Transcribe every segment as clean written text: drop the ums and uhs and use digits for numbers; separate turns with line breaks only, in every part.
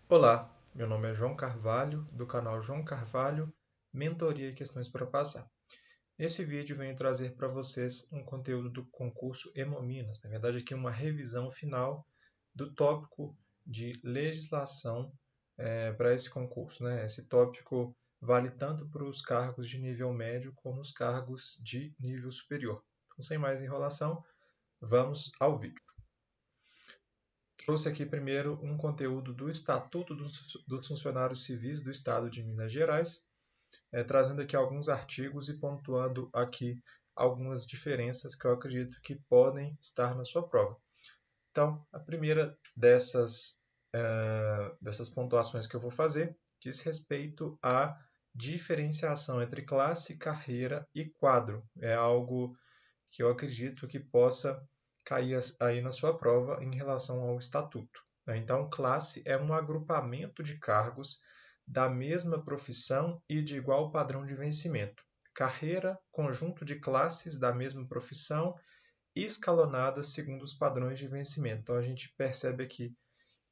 Olá, meu nome é João Carvalho, do canal João Carvalho, Mentoria e Questões para Passar. Nesse vídeo venho trazer para vocês um conteúdo do concurso Hemominas, na verdade aqui uma revisão final do tópico de legislação para esse concurso, né? Esse tópico vale tanto para os cargos de nível médio como os cargos de nível superior. Então, sem mais enrolação, vamos ao vídeo. Trouxe aqui primeiro um conteúdo do Estatuto dos Funcionários Civis do Estado de Minas Gerais, trazendo aqui alguns artigos e pontuando aqui algumas diferenças que eu acredito que podem estar na sua prova. Então, a primeira dessas pontuações que eu vou fazer diz respeito à diferenciação entre classe, carreira e quadro. É algo que eu acredito que possa cair aí na sua prova em relação ao estatuto. Então, classe é um agrupamento de cargos da mesma profissão e de igual padrão de vencimento. Carreira, conjunto de classes da mesma profissão escalonadas segundo os padrões de vencimento. Então, a gente percebe aqui,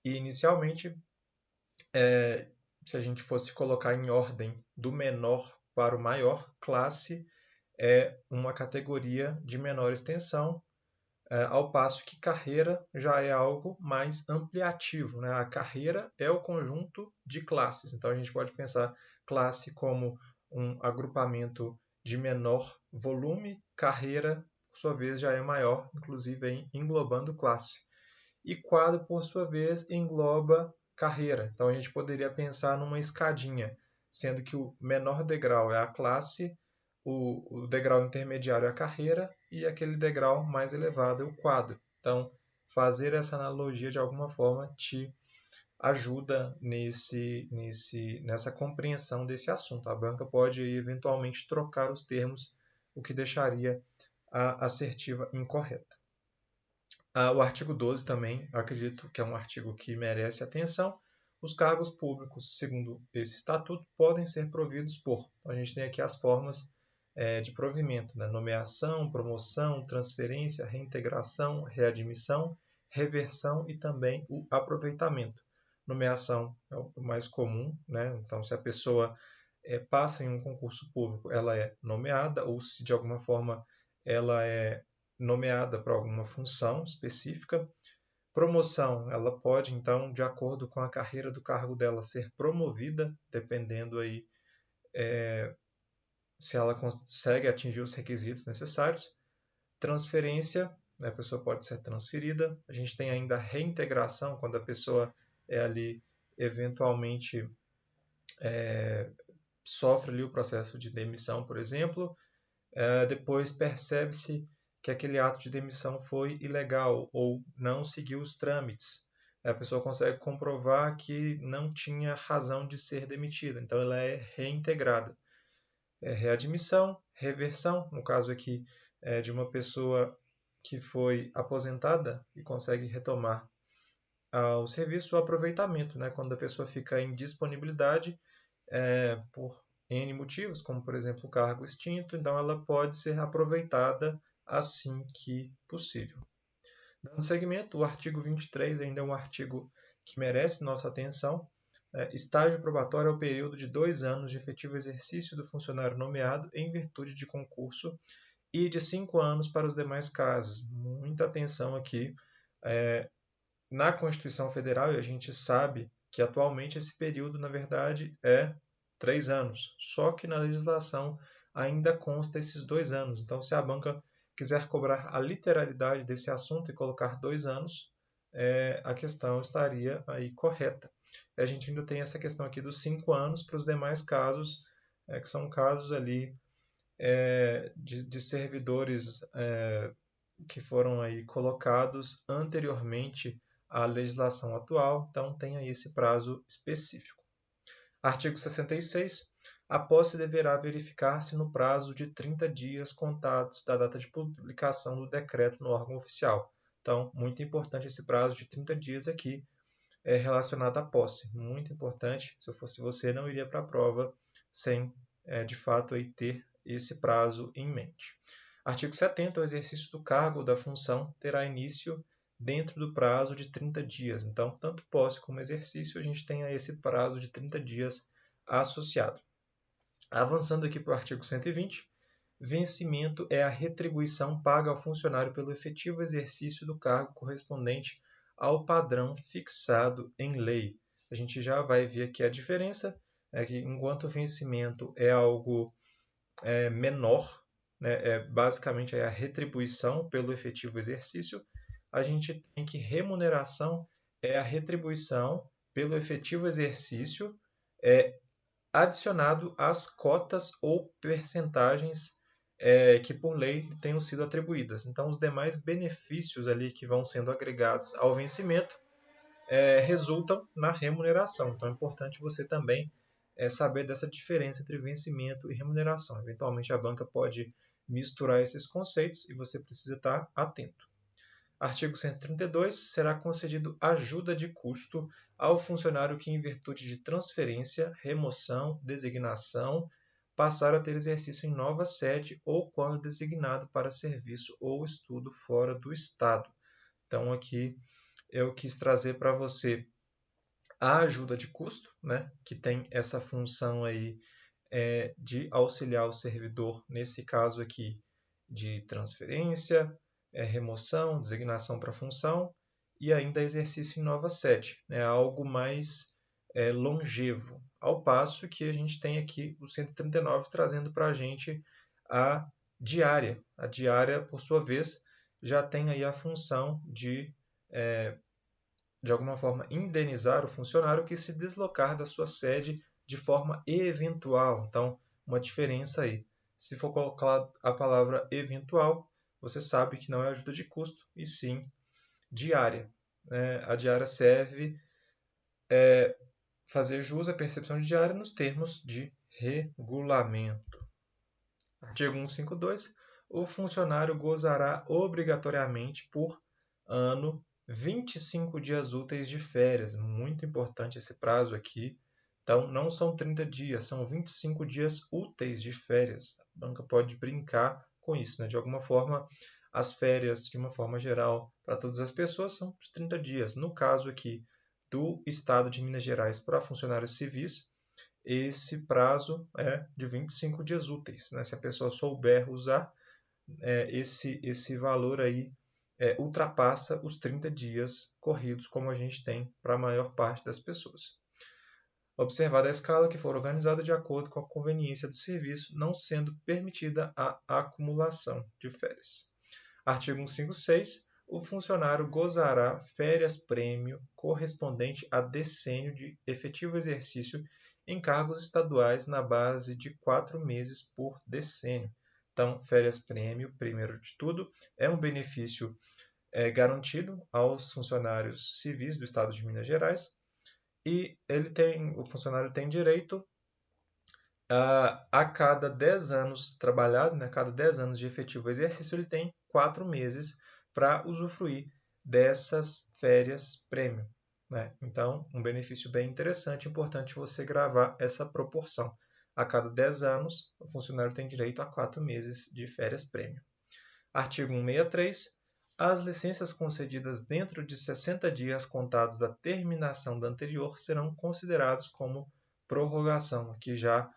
inicialmente, se a gente fosse colocar em ordem do menor para o maior, classe é uma categoria de menor extensão, ao passo que carreira já é algo mais ampliativo, né? A carreira é o conjunto de classes. Então a gente pode pensar classe como um agrupamento de menor volume, carreira, por sua vez, já é maior, inclusive englobando classe. E quadro, por sua vez, engloba carreira. Então a gente poderia pensar numa escadinha, sendo que o menor degrau é a classe, o degrau intermediário é a carreira e aquele degrau mais elevado é o quadro. Então, fazer essa analogia de alguma forma te ajuda nessa compreensão desse assunto. A banca pode eventualmente trocar os termos, o que deixaria a assertiva incorreta. O artigo 12 também, acredito que é um artigo que merece atenção. Os cargos públicos, segundo esse estatuto, podem ser providos por. Então, a gente tem aqui as formas de provimento, né? Nomeação, promoção, transferência, reintegração, readmissão, reversão e também o aproveitamento. Nomeação é o mais comum, né? Então, se a pessoa passa em um concurso público, ela é nomeada, ou se de alguma forma ela é nomeada para alguma função específica. Promoção, ela pode, então, de acordo com a carreira do cargo dela, ser promovida, dependendo aí se ela consegue atingir os requisitos necessários. Transferência, né, a pessoa pode ser transferida. A gente tem ainda a reintegração, quando a pessoa é ali, eventualmente, sofre ali o processo de demissão, por exemplo. Depois percebe-se que aquele ato de demissão foi ilegal ou não seguiu os trâmites. A pessoa consegue comprovar que não tinha razão de ser demitida, então ela é reintegrada. Readmissão, reversão, no caso aqui de uma pessoa que foi aposentada e consegue retomar ao serviço, o aproveitamento, né? Quando a pessoa fica em disponibilidade por N motivos, como por exemplo o cargo extinto, então ela pode ser aproveitada assim que possível. Dando seguimento, o artigo 23 ainda é um artigo que merece nossa atenção. Estágio probatório é o período de 2 anos de efetivo exercício do funcionário nomeado em virtude de concurso e de 5 anos para os demais casos. Muita atenção aqui. Na Constituição Federal, e a gente sabe que atualmente esse período, na verdade, é 3 anos. Só que na legislação ainda consta esses 2 anos. Então, se a banca quiser cobrar a literalidade desse assunto e colocar 2 anos, a questão estaria aí correta. A gente ainda tem essa questão aqui dos 5 anos para os demais casos, que são casos ali de servidores que foram aí colocados anteriormente à legislação atual, então tem aí esse prazo específico. Artigo 66. A posse deverá verificar-se no prazo de 30 dias contados da data de publicação do decreto no órgão oficial. Então, muito importante esse prazo de 30 dias aqui relacionado à posse. Muito importante. Se eu fosse você, não iria para a prova sem, de fato, aí ter esse prazo em mente. Artigo 70. O exercício do cargo ou da função terá início dentro do prazo de 30 dias. Então, tanto posse como exercício, a gente tem a esse prazo de 30 dias associado. Avançando aqui para o artigo 120, vencimento é a retribuição paga ao funcionário pelo efetivo exercício do cargo correspondente ao padrão fixado em lei. A gente já vai ver aqui a diferença, é que enquanto o vencimento é algo menor, né, basicamente é a retribuição pelo efetivo exercício, a gente tem que remuneração é a retribuição pelo efetivo exercício adicionado às cotas ou percentagens que por lei tenham sido atribuídas. Então, os demais benefícios ali que vão sendo agregados ao vencimento resultam na remuneração. Então, é importante você também saber dessa diferença entre vencimento e remuneração. Eventualmente, a banca pode misturar esses conceitos e você precisa estar atento. Artigo 132. Será concedido ajuda de custo ao funcionário que, em virtude de transferência, remoção, designação, passar a ter exercício em nova sede ou quando designado para serviço ou estudo fora do Estado. Então, aqui eu quis trazer para você a ajuda de custo, né, que tem essa função aí de auxiliar o servidor, nesse caso aqui, de transferência, remoção, designação para função e ainda exercício em nova sede, né, algo mais longevo. Ao passo que a gente tem aqui o 139 trazendo para a gente a diária. A diária, por sua vez, já tem aí a função de alguma forma, indenizar o funcionário que se deslocar da sua sede de forma eventual. Então, uma diferença aí. Se for colocar a palavra eventual, você sabe que não é ajuda de custo, e sim diária. A diária serve fazer jus à percepção de diária nos termos de regulamento. Artigo 152. O funcionário gozará obrigatoriamente por ano 25 dias úteis de férias. Muito importante esse prazo aqui. Então, não são 30 dias, são 25 dias úteis de férias. A banca pode brincar com isso, né? De alguma forma, as férias, de uma forma geral, para todas as pessoas, são de 30 dias. No caso aqui do Estado de Minas Gerais para funcionários civis, esse prazo é de 25 dias úteis, né? Se a pessoa souber usar, esse valor aí ultrapassa os 30 dias corridos, como a gente tem para a maior parte das pessoas. Observada a escala que for organizada de acordo com a conveniência do serviço, não sendo permitida a acumulação de férias. Artigo 156. O funcionário gozará férias-prêmio correspondente a decênio de efetivo exercício em cargos estaduais na base de 4 meses por decênio. Então, férias-prêmio, primeiro de tudo, é um benefício garantido aos funcionários civis do Estado de Minas Gerais e o funcionário tem direito a cada 10 anos trabalhado, né, a cada 10 anos de efetivo exercício, ele tem 4 meses para usufruir dessas férias prêmio. Né? Então, um benefício bem interessante, importante você gravar essa proporção. A cada 10 anos, o funcionário tem direito a 4 meses de férias prêmio. Artigo 163. As licenças concedidas dentro de 60 dias contados da terminação da anterior serão considerados como prorrogação. Aqui já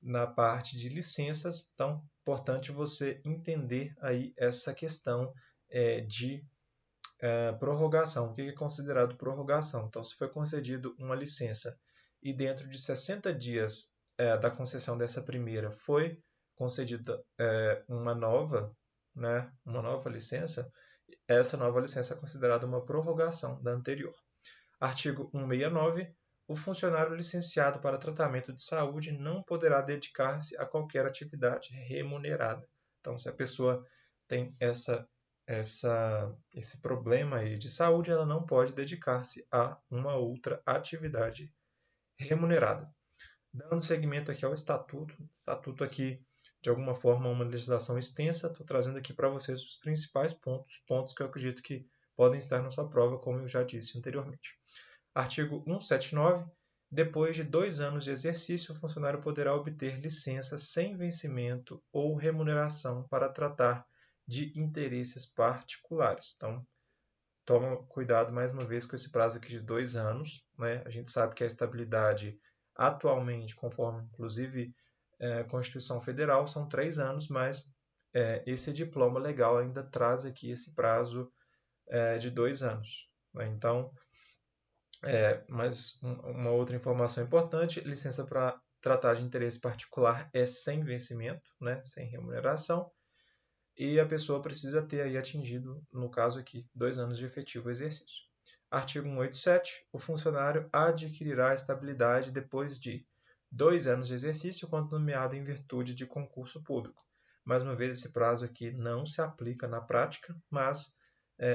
na parte de licenças, então, importante você entender aí essa questão de prorrogação. O que é considerado prorrogação? Então, se foi concedido uma licença e dentro de 60 dias da concessão dessa primeira foi concedida uma nova licença, essa nova licença é considerada uma prorrogação da anterior. Artigo 169. O funcionário licenciado para tratamento de saúde não poderá dedicar-se a qualquer atividade remunerada. Então, se a pessoa tem esse problema aí de saúde, ela não pode dedicar-se a uma outra atividade remunerada. Dando seguimento aqui ao estatuto aqui, de alguma forma, uma legislação extensa, estou trazendo aqui para vocês os principais pontos que eu acredito que podem estar na sua prova, como eu já disse anteriormente. Artigo 179. Depois de 2 anos de exercício, o funcionário poderá obter licença sem vencimento ou remuneração para tratar de interesses particulares. Então, toma cuidado mais uma vez com esse prazo aqui de 2 anos, né? A gente sabe que a estabilidade atualmente, conforme inclusive a Constituição Federal, são 3 anos, mas esse diploma legal ainda traz aqui esse prazo de 2 anos, né? Então, mas uma outra informação importante, licença para tratar de interesse particular é sem vencimento, né? Sem remuneração, e a pessoa precisa ter aí atingido, no caso aqui, 2 anos de efetivo exercício. Artigo 187. O funcionário adquirirá estabilidade depois de 2 anos de exercício, quando nomeado em virtude de concurso público. Mais uma vez, esse prazo aqui não se aplica na prática, mas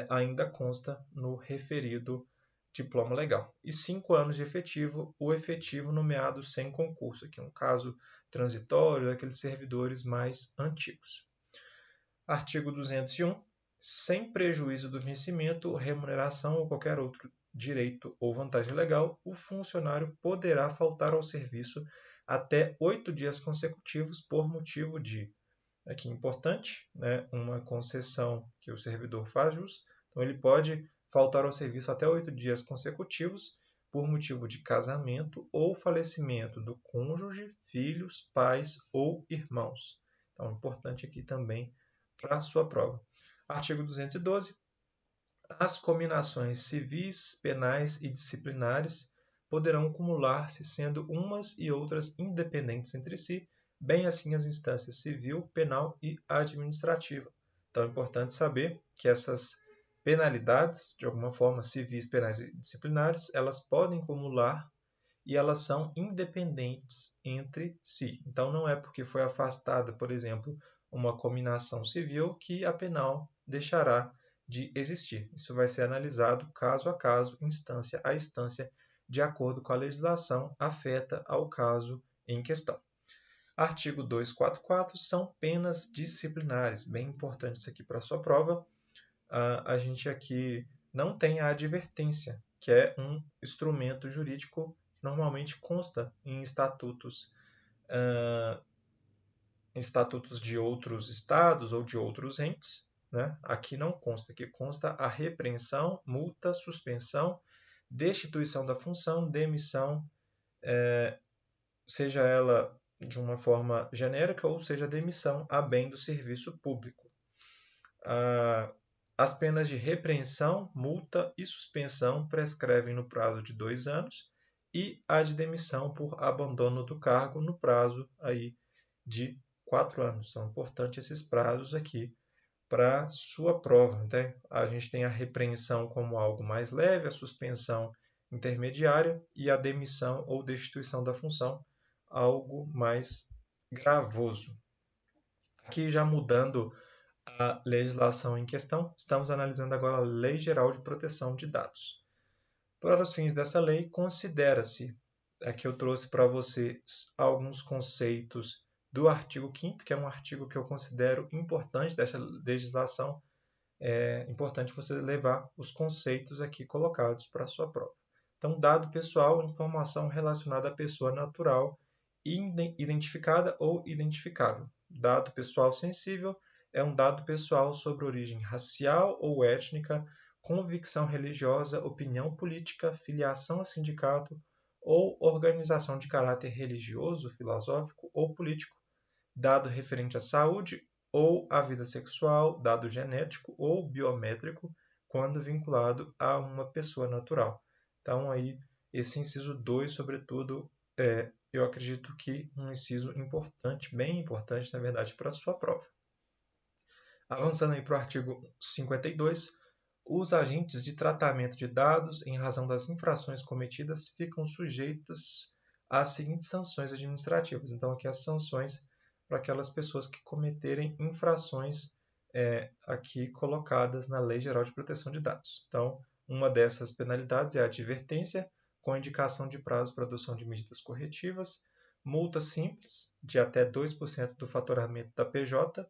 ainda consta no referido diploma legal. E 5 anos de efetivo, o efetivo nomeado sem concurso, aqui um caso transitório daqueles servidores mais antigos. Artigo 201. Sem prejuízo do vencimento, remuneração ou qualquer outro direito ou vantagem legal, o funcionário poderá faltar ao serviço até 8 dias consecutivos por motivo de, aqui importante, né, uma concessão que o servidor faz jus. Então, ele pode faltar ao serviço até 8 dias consecutivos por motivo de casamento ou falecimento do cônjuge, filhos, pais ou irmãos. Então, importante aqui também para a sua prova. Artigo 212. As cominações civis, penais e disciplinares poderão cumular-se, sendo umas e outras independentes entre si, bem assim as instâncias civil, penal e administrativa. Então é importante saber que essas penalidades, de alguma forma, civis, penais e disciplinares, elas podem cumular e elas são independentes entre si. Então não é porque foi afastada, por exemplo, uma cominação civil que a penal deixará de existir. Isso vai ser analisado caso a caso, instância a instância, de acordo com a legislação afeta ao caso em questão. Artigo 244 são penas disciplinares, bem importante isso aqui para a sua prova. A gente aqui não tem a advertência, que é um instrumento jurídico que normalmente consta em estatutos de outros estados ou de outros entes, né? Aqui não consta, aqui consta a repreensão, multa, suspensão, destituição da função, demissão, seja ela de uma forma genérica ou seja demissão a bem do serviço público. As penas de repreensão, multa e suspensão prescrevem no prazo de 2 anos e a de demissão por abandono do cargo no prazo aí de 4 anos. São importantes esses prazos aqui para sua prova. Né? A gente tem a repreensão como algo mais leve, a suspensão intermediária e a demissão ou destituição da função algo mais gravoso. Aqui já mudando a legislação em questão, estamos analisando agora a Lei Geral de Proteção de Dados. Para os fins dessa lei, considera-se, aqui eu trouxe para vocês alguns conceitos do artigo 5º, que é um artigo que eu considero importante dessa legislação. É importante você levar os conceitos aqui colocados para a sua prova. Então, dado pessoal, informação relacionada à pessoa natural identificada ou identificável. Dado pessoal sensível é um dado pessoal sobre origem racial ou étnica, convicção religiosa, opinião política, filiação a sindicato ou organização de caráter religioso, filosófico ou político, dado referente à saúde ou à vida sexual, dado genético ou biométrico, quando vinculado a uma pessoa natural. Então, aí, esse inciso 2, sobretudo, eu acredito que um inciso importante, bem importante, na verdade, para a sua prova. Avançando aí para o artigo 52, os agentes de tratamento de dados, em razão das infrações cometidas, ficam sujeitos às seguintes sanções administrativas. Então, aqui as sanções para aquelas pessoas que cometerem infrações aqui colocadas na Lei Geral de Proteção de Dados. Então, uma dessas penalidades é a advertência, com indicação de prazo para adoção de medidas corretivas, multa simples, de até 2% do faturamento da PJ,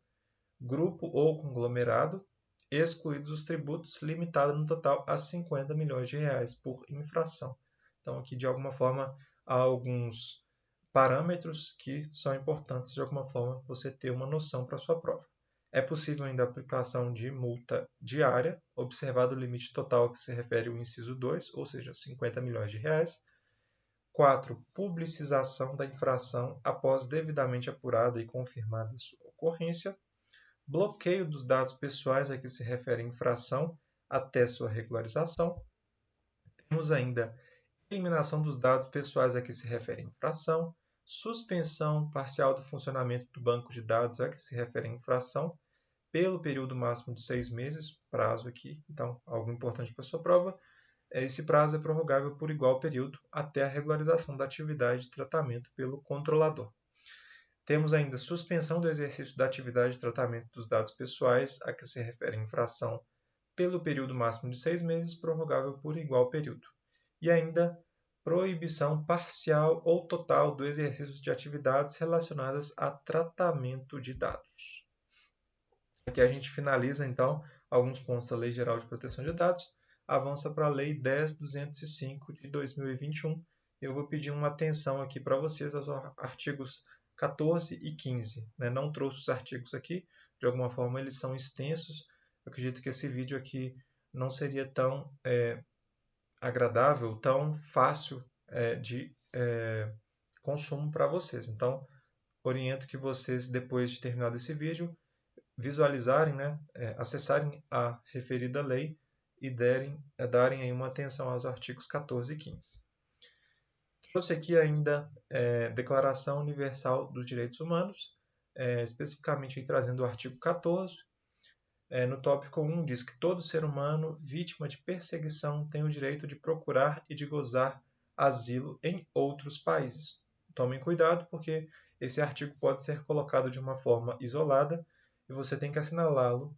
grupo ou conglomerado, excluídos os tributos, limitado no total a 50 milhões de reais por infração. Então, aqui, de alguma forma, há alguns parâmetros que são importantes, de alguma forma, você ter uma noção para a sua prova. É possível ainda a aplicação de multa diária, observado o limite total que se refere ao inciso 2, ou seja, R$ 50 milhões. 4. Publicização da infração após devidamente apurada e confirmada sua ocorrência. Bloqueio dos dados pessoais a que se refere a infração até sua regularização. Temos ainda eliminação dos dados pessoais a que se refere a infração, suspensão parcial do funcionamento do banco de dados a que se refere a infração, pelo período máximo de 6 meses, prazo aqui, então, algo importante para a sua prova. Esse prazo é prorrogável por igual período até a regularização da atividade de tratamento pelo controlador. Temos ainda suspensão do exercício da atividade de tratamento dos dados pessoais a que se refere a infração pelo período máximo de 6 meses, prorrogável por igual período. E ainda proibição parcial ou total do exercício de atividades relacionadas a tratamento de dados. Aqui a gente finaliza, então, alguns pontos da Lei Geral de Proteção de Dados, avança para a Lei 10.205 de 2021. Eu vou pedir uma atenção aqui para vocês aos artigos 14 e 15. Não trouxe os artigos aqui, de alguma forma eles são extensos. Eu acredito que esse vídeo aqui não seria tão agradável, tão fácil de consumo para vocês. Então, oriento que vocês, depois de terminado esse vídeo, visualizarem, acessarem a referida lei e darem aí uma atenção aos artigos 14 e 15. Trouxe aqui ainda Declaração Universal dos Direitos Humanos, especificamente aí, trazendo o artigo 14. No tópico 1 diz que todo ser humano vítima de perseguição tem o direito de procurar e de gozar asilo em outros países. Tomem cuidado, porque esse artigo pode ser colocado de uma forma isolada e você tem que assinalá-lo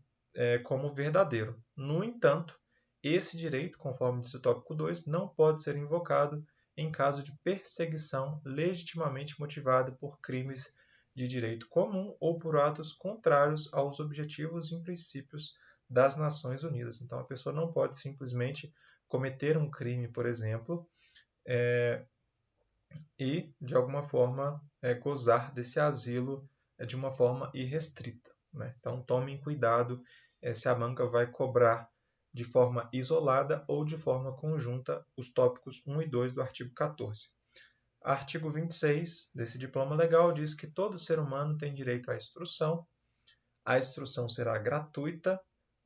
como verdadeiro. No entanto, esse direito, conforme diz o tópico 2, não pode ser invocado em caso de perseguição legitimamente motivada por crimes de direito comum ou por atos contrários aos objetivos e princípios das Nações Unidas. Então, a pessoa não pode simplesmente cometer um crime, por exemplo, e, de alguma forma, gozar desse asilo de uma forma irrestrita. Então, tomem cuidado se a banca vai cobrar de forma isolada ou de forma conjunta os tópicos 1 e 2 do artigo 14. Artigo 26 desse diploma legal diz que todo ser humano tem direito à instrução. A instrução será gratuita,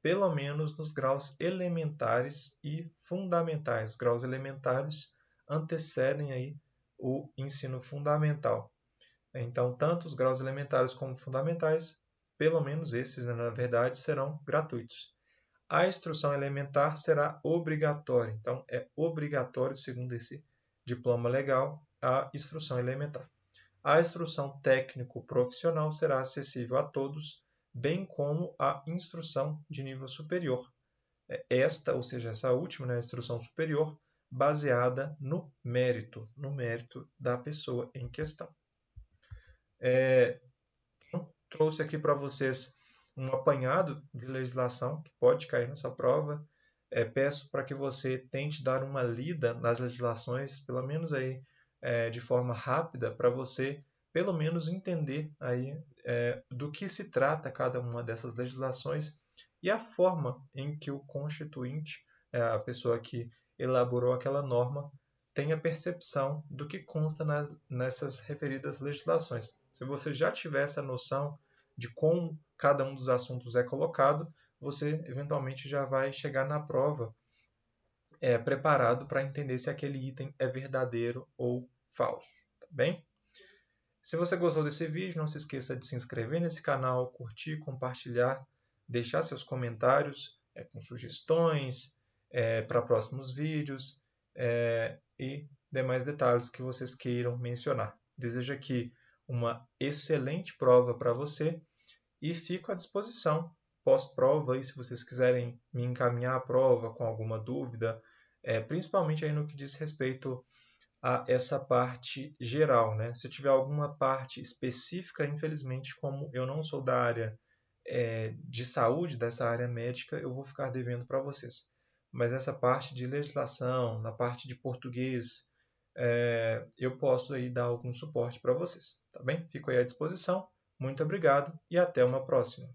pelo menos nos graus elementares e fundamentais. Os graus elementares antecedem aí o ensino fundamental. Então, tanto os graus elementares como fundamentais, pelo menos esses, na verdade, serão gratuitos. A instrução elementar será obrigatória. Então, é obrigatório, segundo esse diploma legal, a instrução elementar. A instrução técnico-profissional será acessível a todos, bem como a instrução de nível superior. Esta, ou seja, essa última, a instrução superior, baseada no mérito da pessoa em questão. Então, trouxe aqui para vocês um apanhado de legislação que pode cair na sua prova. Peço para que você tente dar uma lida nas legislações, pelo menos aí de forma rápida, para você pelo menos entender aí do que se trata cada uma dessas legislações e a forma em que o constituinte, a pessoa que elaborou aquela norma, tem a percepção do que consta nessas referidas legislações. Se você já tiver essa noção de como cada um dos assuntos é colocado, você eventualmente já vai chegar na prova preparado para entender se aquele item é verdadeiro ou falso, tá bem? Se você gostou desse vídeo, não se esqueça de se inscrever nesse canal, curtir, compartilhar, deixar seus comentários com sugestões para próximos vídeos e demais detalhes que vocês queiram mencionar. Desejo aqui uma excelente prova para você e fico à disposição pós-prova, se vocês quiserem me encaminhar a prova com alguma dúvida, principalmente aí no que diz respeito a essa parte geral. Se tiver alguma parte específica, infelizmente, como eu não sou da área de saúde, dessa área médica, eu vou ficar devendo para vocês. Mas essa parte de legislação, na parte de português, eu posso aí dar algum suporte para vocês, tá bem? Fico aí à disposição. Muito obrigado e até uma próxima.